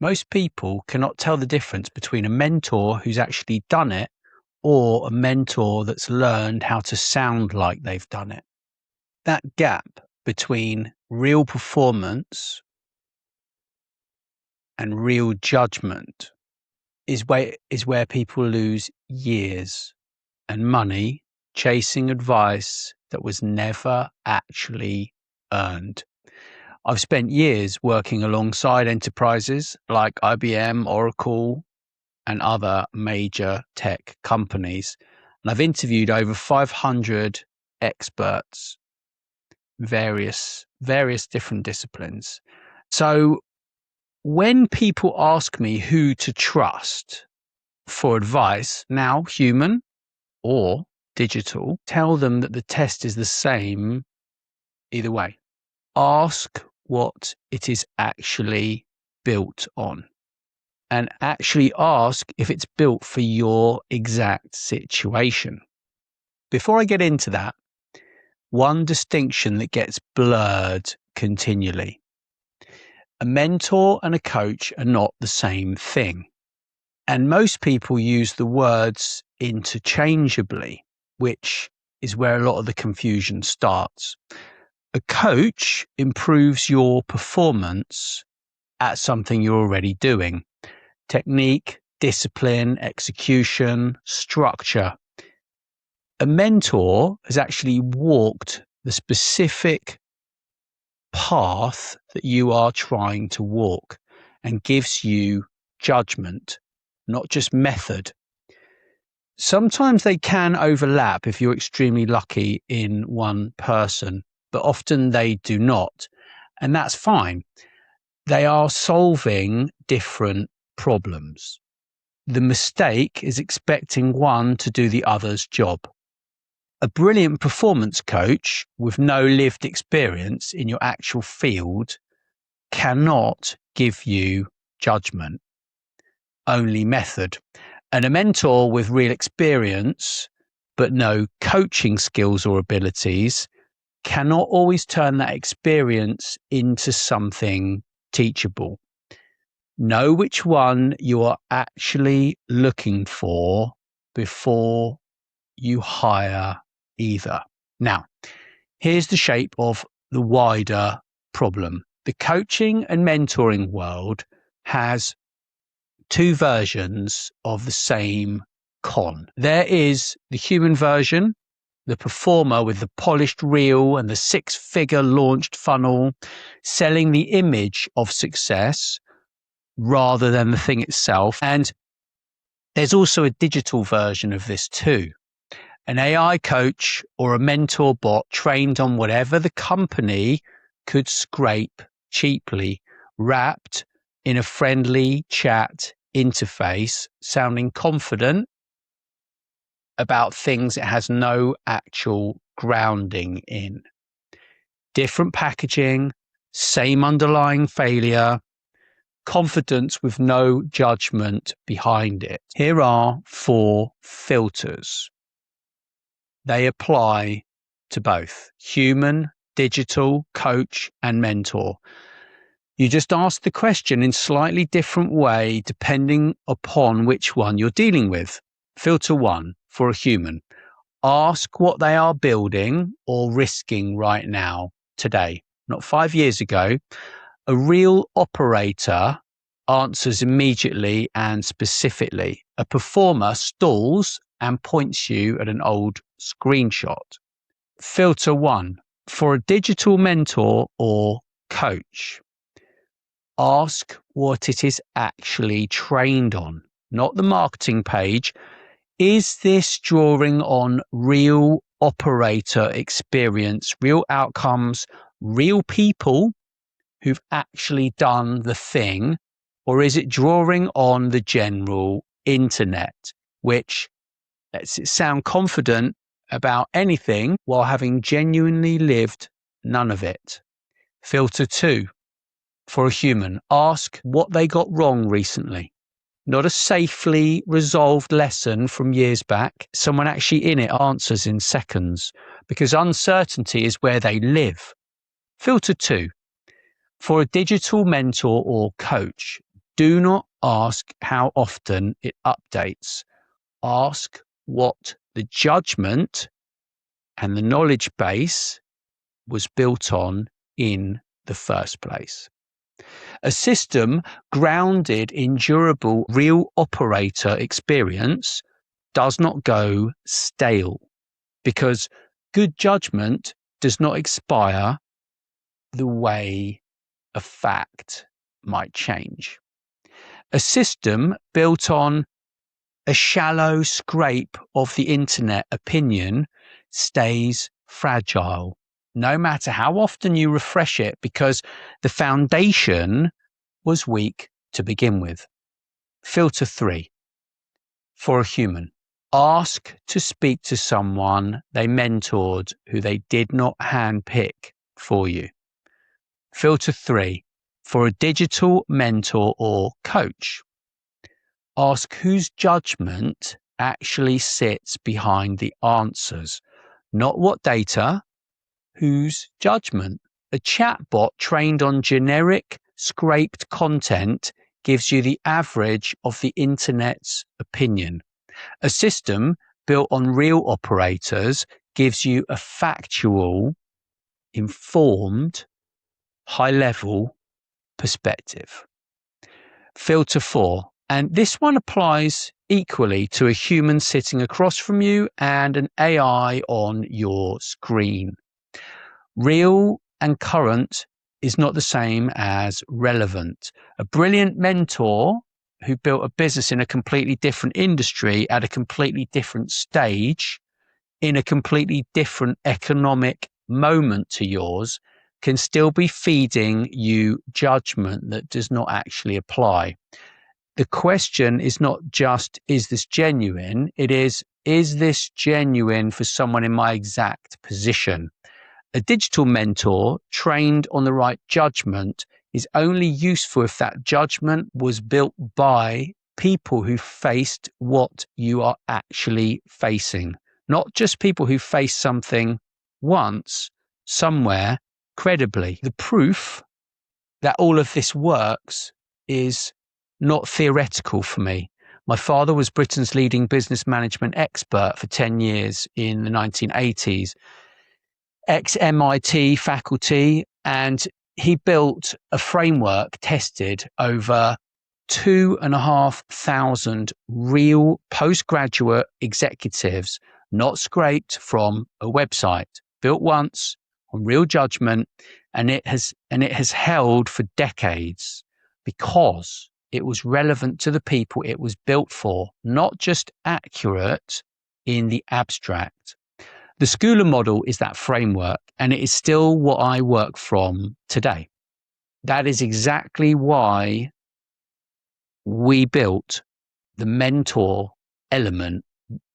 Most people cannot tell the difference between a mentor who's actually done it or a mentor that's learned how to sound like they've done it. That gap between real performance and real judgment is where people lose years and money chasing advice that was never actually earned. I've spent years working alongside enterprises like IBM, Oracle, and other major tech companies. And I've interviewed over 500 experts, various different disciplines. So when people ask me who to trust for advice, now human or digital, tell them that the test is the same either way. Ask what it is actually built on, and actually ask if it's built for your exact situation. Before I get into that, one distinction that gets blurred continually. A mentor and a coach are not the same thing. And most people use the words interchangeably, which is where a lot of the confusion starts. A coach improves your performance at something you're already doing. Technique, discipline, execution, structure. A mentor has actually walked the specific path that you are trying to walk and gives you judgment, not just method. Sometimes they can overlap if you're extremely lucky in one person, but often they do not. And that's fine. They are solving different problems. The mistake is expecting one to do the other's job. A brilliant performance coach with no lived experience in your actual field cannot give you judgment, only method. And a mentor with real experience but no coaching skills or abilities cannot always turn that experience into something teachable. Know which one you are actually looking for before you hire either. Now, here's the shape of the wider problem. The coaching and mentoring world has two versions of the same con. There is the human version, the performer with the polished reel and the six-figure launched funnel, selling the image of success rather than the thing itself. And there's also a digital version of this too. An AI coach or a mentor bot trained on whatever the company could scrape cheaply, wrapped in a friendly chat interface, sounding confident about things it has no actual grounding in. Different packaging, same underlying failure, confidence with no judgment behind it. Here are 4 filters. They apply to both human, digital, coach, and mentor. You just ask the question in slightly different way depending upon which one you're dealing with. Filter 1 for a human. Ask what they are building or risking right now, today, not 5 years ago. A real operator answers immediately and specifically. A performer stalls and points you at an old screenshot. Filter 1 for a digital mentor or coach. Ask what it is actually trained on, not the marketing page. Is this drawing on real operator experience, real outcomes, real people who've actually done the thing, or is it drawing on the general internet, which lets it sound confident about anything while having genuinely lived none of it? Filter 2 for a human. Ask what they got wrong recently. Not a safely resolved lesson from years back. Someone actually in it answers in seconds, because uncertainty is where they live. Filter 2 for a digital mentor or coach. Do not ask how often it updates. Ask what the judgment and the knowledge base was built on in the first place. A system grounded in durable real operator experience does not go stale, because good judgment does not expire the way a fact might change. A system built on a shallow scrape of the internet opinion stays fragile, no matter how often you refresh it, because the foundation was weak to begin with. Filter 3. For a human, ask to speak to someone they mentored who they did not handpick for you. Filter 3. For a digital mentor or coach, ask whose judgment actually sits behind the answers, not what data, whose judgment. A chatbot trained on generic, scraped content gives you the average of the internet's opinion. A system built on real operators gives you a factual, informed, high-level perspective. Filter 4. And this one applies equally to a human sitting across from you and an AI on your screen. Real and current is not the same as relevant. A brilliant mentor who built a business in a completely different industry at a completely different stage, in a completely different economic moment to yours, can still be feeding you judgment that does not actually apply. The question is not just, is this genuine? It is this genuine for someone in my exact position? A digital mentor trained on the right judgment is only useful if that judgment was built by people who faced what you are actually facing, not just people who face something once, somewhere, credibly. The proof that all of this works is not theoretical for me. My father was Britain's leading business management expert for 10 years in the 1980s. Ex-MIT faculty, and he built a framework tested over 2,500 real postgraduate executives, not scraped from a website, built once on real judgment, and it has held for decades because it was relevant to the people it was built for, not just accurate in the abstract. The Schooler model is that framework, and it is still what I work from today. That is exactly why we built the mentor element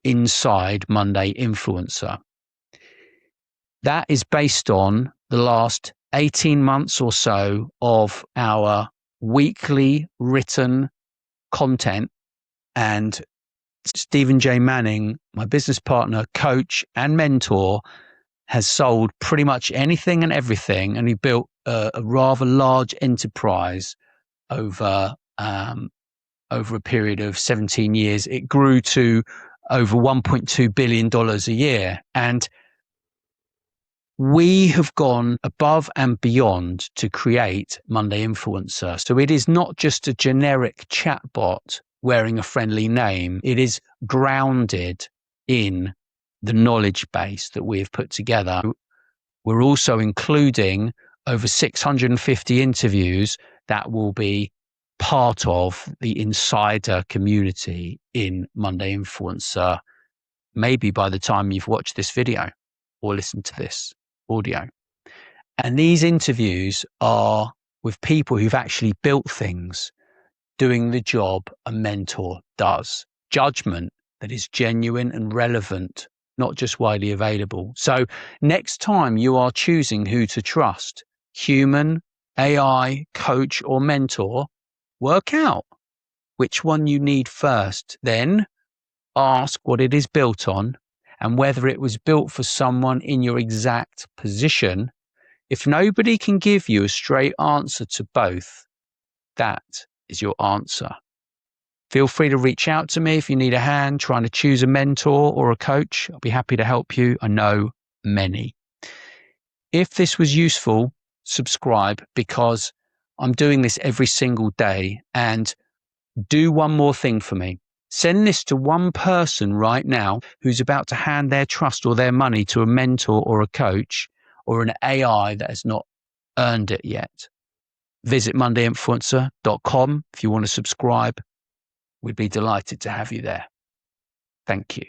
inside Monday Influencer. That is based on the last 18 months or so of our weekly written content, and Stephen J. Manning, my business partner, coach, and mentor, has sold pretty much anything and everything, and he built a rather large enterprise over a period of 17 years. It grew to over $1.2 billion a year, and we have gone above and beyond to create Monday Influencer. So it is not just a generic chatbot wearing a friendly name. It is grounded in the knowledge base that we have put together. We're also including over 650 interviews that will be part of the insider community in Monday Influencer, maybe by the time you've watched this video or listened to this audio. And these interviews are with people who've actually built things, doing the job a mentor does. Judgment that is genuine and relevant, not just widely available. So next time you are choosing who to trust, human, AI, coach, or mentor, work out which one you need first. Then ask what it is built on and whether it was built for someone in your exact position. If nobody can give you a straight answer to both, that is your answer. Feel free to reach out to me if you need a hand trying to choose a mentor or a coach. I'll be happy to help you. I know many. If this was useful, subscribe, because I'm doing this every single day. And do one more thing for me. Send this to one person right now who's about to hand their trust or their money to a mentor or a coach or an AI that has not earned it yet. Visit mondayinfluencer.com if you want to subscribe. We'd be delighted to have you there. Thank you.